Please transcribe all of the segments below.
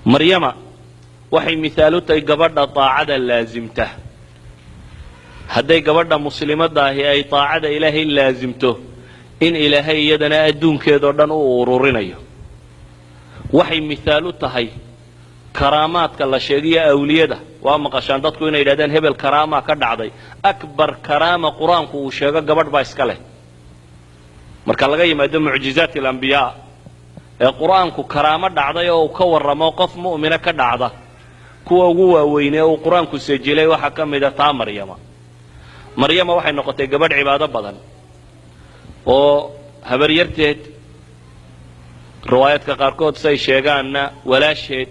maryama waxay misaal u tahay gabadha taacada laazimta hadday gabadha muslimadda ahi ay taacada ilaahay laazimto in ilaahay iyadana adduunkeedoo dhan u ururinayo waxay misaal u tahay karaamaadka la sheegiyo awliyada waa maqashaan dadku inay yidhahdeen hebel karaama ka dhacday akbar karaama qur-aanku uu sheego gabadh baa iska leh marka laga yimaado mucjizaat alambiyaa ee qur-aanku karaamo dhacday oo uu ka warramo qof mu'mina ka dhacda kuwa ugu waaweyn ee uu qur-aanku sajilay waxaa ka mid a taa maryama waxay noqotay gabadh cibaado badan oo habaryarteed riwaayaadka qaarkood say sheegaanna walaasheed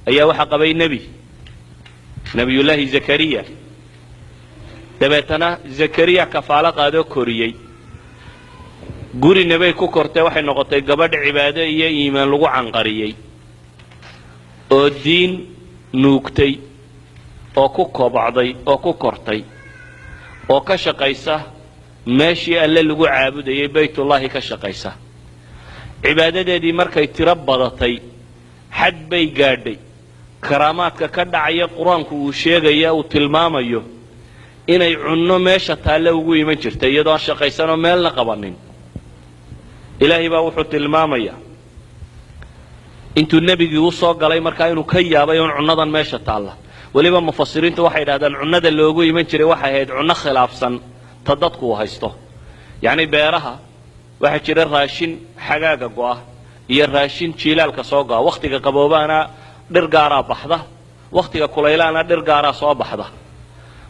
ayaa waxaa qabay nebiyullaahi zakariya dabeetana zakariya kafaalo qaadoo koriyey guri nebay ku kortay waxay noqotay gabadh cibaado iyo iimaan lagu canqariyey oo diin nuugtay oo ku kobocday oo ku kortay oo ka shaqaysa meeshii alle lagu caabudayay baytullaahi ka shaqaysa cibaadadeedii markay tiro badatay xad bay gaadhay karaamaadka ka dhacaya qur-aanku uu sheegaya uu tilmaamayo inay cunno meesha taalle ugu iman jirtay iyadoo aan shaqaysanoo meelna qabanin ilaahay baa wuxuu tilmaamayaa intuu nebigii u soo galay markaa inuu ka yaabay oon cunnadan meesha taalla weliba mufasiriintu waxay yidhahdaan cunnada loogu iman jiray waxay ahayd cunno khilaafsan ta dadku uu haysto yacni beeraha waxaa jira raashin xagaaga go'a iyo raashin jiilaalka soo go'a wakhtiga qaboobaana dhir gaaraa baxda wakhtiga kulaylaana dhir gaaraa soo baxda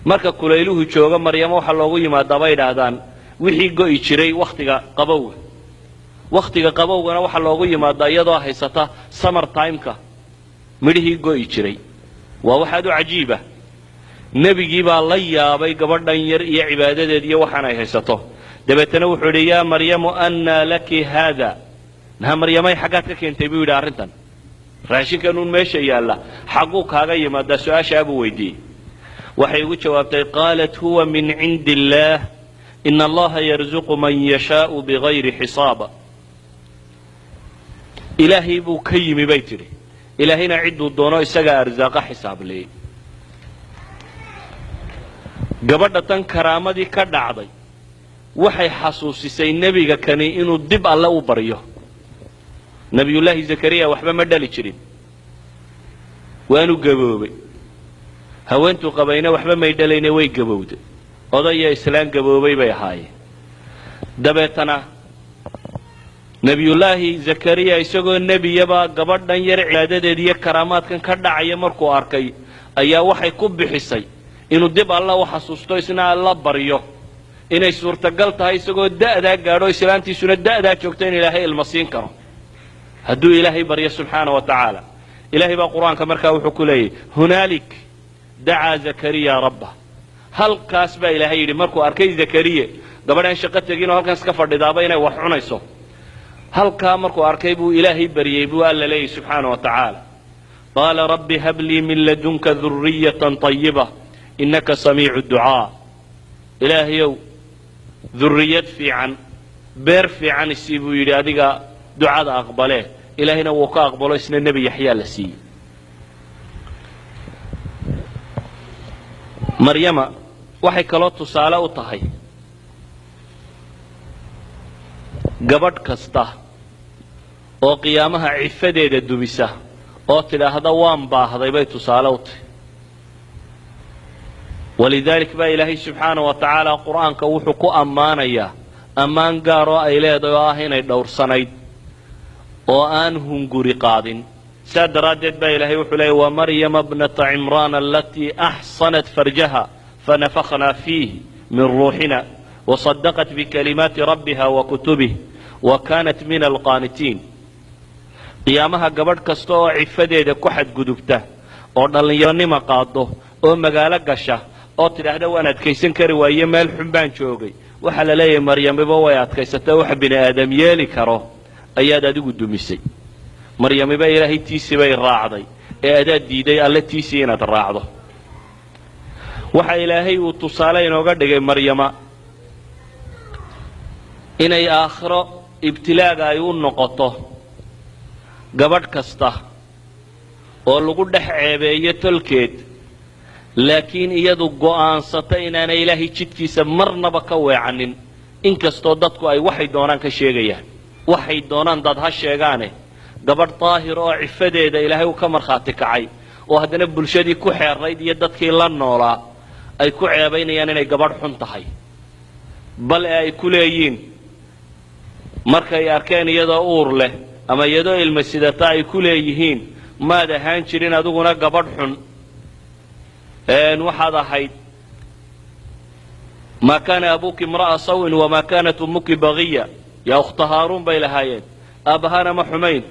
marka kulayluhu jooga maryamo waxaa loogu yimaadaa bay yidhaahdaan wixii go'i jiray wakhtiga qabowga wakhtiga qabowgana waxaa loogu yimaadaa iyadoo haysata summer timeka midhihii go'i jiray waa waxaad u cajiiba nebigii baa la yaabay gabadhan yar iyo cibaadadeed iyo waxaan ay haysato dabeetana wuxuu yidhi yaa maryamu annaa laki haada naha maryamay xaggaad ka keentay buu yidhi arrintan raashinkanuun meesha yaalla xagguu kaaga yimaadaa su-aashaa buu weydiiyey waxay ugu jawaabtay qaalat huwa min cindi illaah ina allaha yarzuqu man yashaau bigayri xisaaba ilaahay buu ka yimi bay tidhi ilaahayna cidduu doono isagaa arsaaqa xisaableeyey gabadha tan karaamadii ka dhacday waxay xasuusisay nebiga kani inuu dib alle u baryo nebiyullaahi zakariya waxba ma dhali jirin waanu gaboobay haweentuu qabayna waxba may dhalayne way gabowday odaya islaan gaboobay bay ahaayeen dabeetana nebiyullaahi zakariya isagoo nebiyaba gabadhan yar cibaadadeed iyo karaamaadkan ka dhacaya markuu arkay ayaa waxay ku bixisay inuu dib alla u xasuusto isna alla baryo inay suurtagal tahay isagoo da'daa gaadho islaantiisuna da'daa joogto in ilaahay ilma siin karo hadduu ilaahay baryo subxaana wa tacaala ilaahay baa qur-aanka markaa wuxuu ku leeyahy hunaalik dacaa zakariya rabbah halkaas baa ilaahay yidhi markuu arkay zakariye gabadhaan shaqo teginoo halkan iska fadhidaaba inay wax cunayso halkaa markuu arkay buu ilaahay baryey buu alla leeyahy subxaana wa tacaala qaala rabbi hab lii min ladunka duriyatan طayiba inaka samiicu ducaa ilaahayow durriyad fiican beer fiican isii buu yidhi adiga ducada aqbalee ilaahayna wuu ka aqbalo isna nebi yaxyaa la siiyey maryama waxay kaloo tusaale u tahay gabadh kasta oo qiyaamaha cifadeeda dumisa oo tidhaahda waan baahday bay tusaale u tahay walidalik baa ilaahay subxaana wa tacaala qur-aanka wuxuu ku ammaanayaa ammaan gaaroo ay leedahay oo ah inay dhowrsanayd oo aan hunguri qaadin saa daraaddeed baa ilaahay wuxuu leeyay wamaryama bnata cimraan alatii axsanat farjaha fanafakhnaa fiihi min ruuxina wasadaqat bikalimaati rabbiha wa kutubih wa kaanat min alqaanitiin qiyaamaha gabadh kasta oo cifadeeda ku xadgudubta oo dhallinyaronima qaado oo magaalo gasha oo tidhaahda waan adkaysan kari waaye meel xun baan joogay waxaa la leeyahay maryamiba way adkaysatay wax bini aadam yeeli karo ayaad adigu dumisay maryamiba ilaahay tiisii bay raacday ee adaad diiday alle tiisii inaad raacdo waxa ilaahay uu tusaale inooga dhigay maryama inay aakhiro ibtilaaga ay u noqoto gabadh kasta oo lagu dhex ceebeeyo tolkeed laakiin iyadu go'aansata inaanay ilaahay jidkiisa marnaba ka weecanin inkastoo dadku ay waxay doonaan ka sheegayaan waxay doonaan dad ha sheegaane gabadh daahir oo cifadeeda ilaahay uu ka markhaati kacay oo haddana bulshadii ku xeerayd iyo dadkii la noolaa ay ku ceebaynayaan inay gabadh xun tahay bal ee ay ku leeyiin markay arkeen iyadoo uur leh ama iyadoo ilma sidata ay ku leeyihiin maad ahaan jirin adiguna gabadh xun waxaad ahayd maa kaana abuuki imra'a sawin wamaa kaanat ummuki bagiya yaa ukhta haaruun bay lahaayeen aabbahaana ma xumayn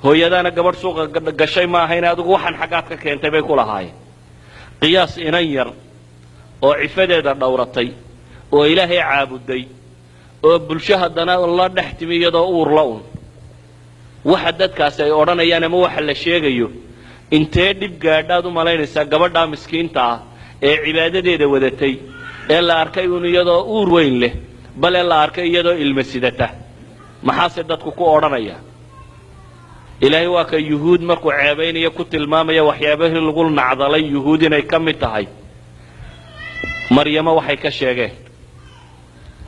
hooyadaana gabadh suuqa gashay ma ahayn adigu waxaan xaggaad ka keentay bay ku lahaayeen qiyaas inan yar oo cifadeeda dhowratay oo ilaahay caabuday oo bulsho haddana la dhex timi iyadoo uurla un waxa dadkaasi ay odhanayaan ama waxa la sheegayo intee dhib gaadhaad u malaynaysaa gabadhaa miskiinta ah ee cibaadadeeda wadatay ee la arkay un iyadoo uur weyn leh bal ee la arkay iyadoo ilma sidata maxaase dadku ku odhanaya ilaahay waa ka yuhuud markuu ceebaynayo ku tilmaamaya waxyaabahii lagu nacdalay yuhuud inay ka mid tahay maryamo waxay ka sheegeen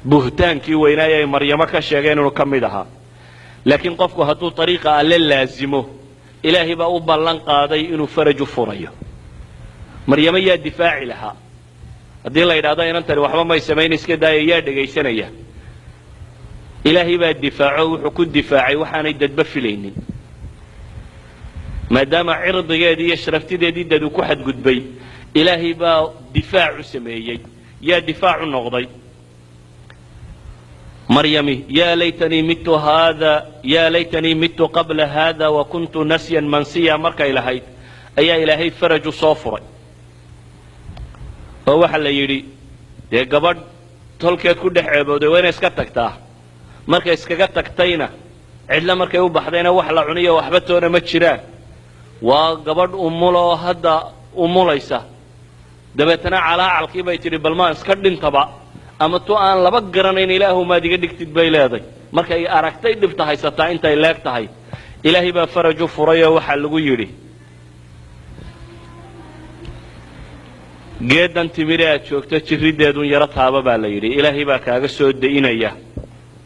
buhtaankii weynaaye ay maryamo ka sheegeen inuu ka mid ahaa laakiin qofku hadduu ariiqa alle laazimo ilaahay baa u ballan qaaday inuu faraj u furayo maryamo yaa difaaci lahaa haddii la yidhahdo inantani waxba may samayn iska daaya yaa dhegaysanaya ilaahay baa difaaco wuxuu ku difaacay waxaanay dadba filaynin maadaama cirdigeedii iyo sharaftideedii dad uu ku xadgudbay ilaahay baa difaac u sameeyey yaa difaac u noqday maryami yaa laytanii mitu qabla hada wakuntu nasyan mansiya markay lahayd ayaa ilaahay faraj u soo furay oo waxa la yidhi dee gabadh tolkeed ku dhex ceebooday waa inay iska tagtaa markay iskaga tagtayna cidla markay u baxdayna wax la cuniyo waxba toona ma jiraan waa gabadh umula oo hadda umulaysa dabeetana calaacalkii bay tidhi bal maan iska dhintaba ama tu aan laba garanayn ilaahu maad iga dhigtid bay leeday markay aragtay dhibta haysataa intay leeg tahay ilaahay baa faraj u furay oo waxaa lagu yidhi geedan timire aad joogto jirrideedun yaro taaba baa la yidhi ilaahay baa kaaga soo da'inaya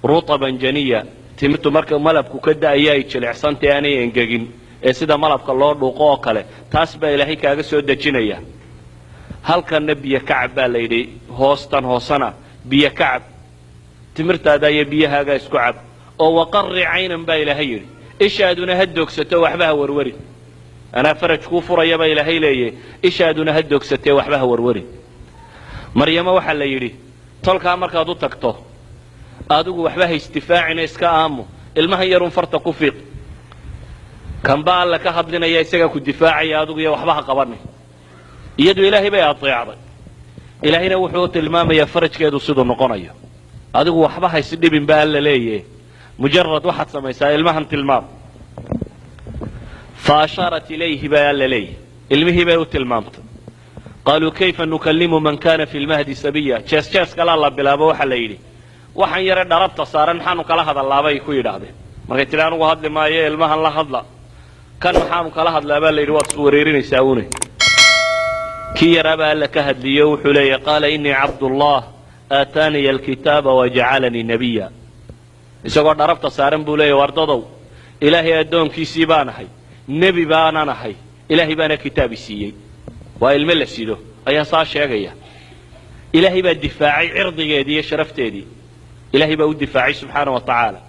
rutaban janiya timirtu marka malabku ka da'aya ay jilicsantae aanay engegin ee sida malabka loo dhuuqo oo kale taas baa ilaahay kaaga soo dejinaya halkanna biyo kacab baa la yidhi hoostan hoosana biyo kacab timirtaada iyo biyahaaga isku cab oo waqarri caynan baa ilaahay yidhi ishaaduna ha doogsato waxba ha warwari anaa faraj kuu furaya baa ilaahay leeyahy ishaaduna ha doogsatee waxba ha warwari maryamo waxaa la yidhi tolkaa markaad u tagto adigu waxba ha isdifaacina iska aamu ilmahan yarun farta ku fiiq kanba alla ka hadlinaya isagaa ku difaacaya adigu iyo waxba ha qabanin iyadu ilaahay bay adeecday ilaahayna wuxuu tilmaamayaa farajkeedu siduu noqonayo adigu waxba ha isdhibin baa alla leeyahe mujarad waxaad samaysaa ilmahan tilmaam faashaarat ilayhi baa alla leeyahy ilmihii bay u tilmaamtay qaaluu kayfa nukallimu man kana fi lmahdi sabiya jees kalaa la bilaabo waxaa la yidhi waxaan yare dharabta saaran maxaanu kala hadalaabay ku yidhaahdeen markay tidhi anugu hadli maayo ilmahan la hadla kan maxaanu kala hadlaa baa la yidhi waad iswareerinaysaa une kii yaraabaa alla ka hadliyo wuxuu leeyahy qaala inii cabdullah aataaniya alkitaaba wajacalanii nabiya isagoo dharabta saaran buu leeyahy wardadow ilaahay addoonkiisii baan ahay nebi baanan ahay ilaahay baana kitaabi siiyey waa ilme la sido ayaa saa sheegaya ilaahay baa difaacay cirdigeedii iyo sharafteedii ilaahay baa u difaacay subxaana wa tacaala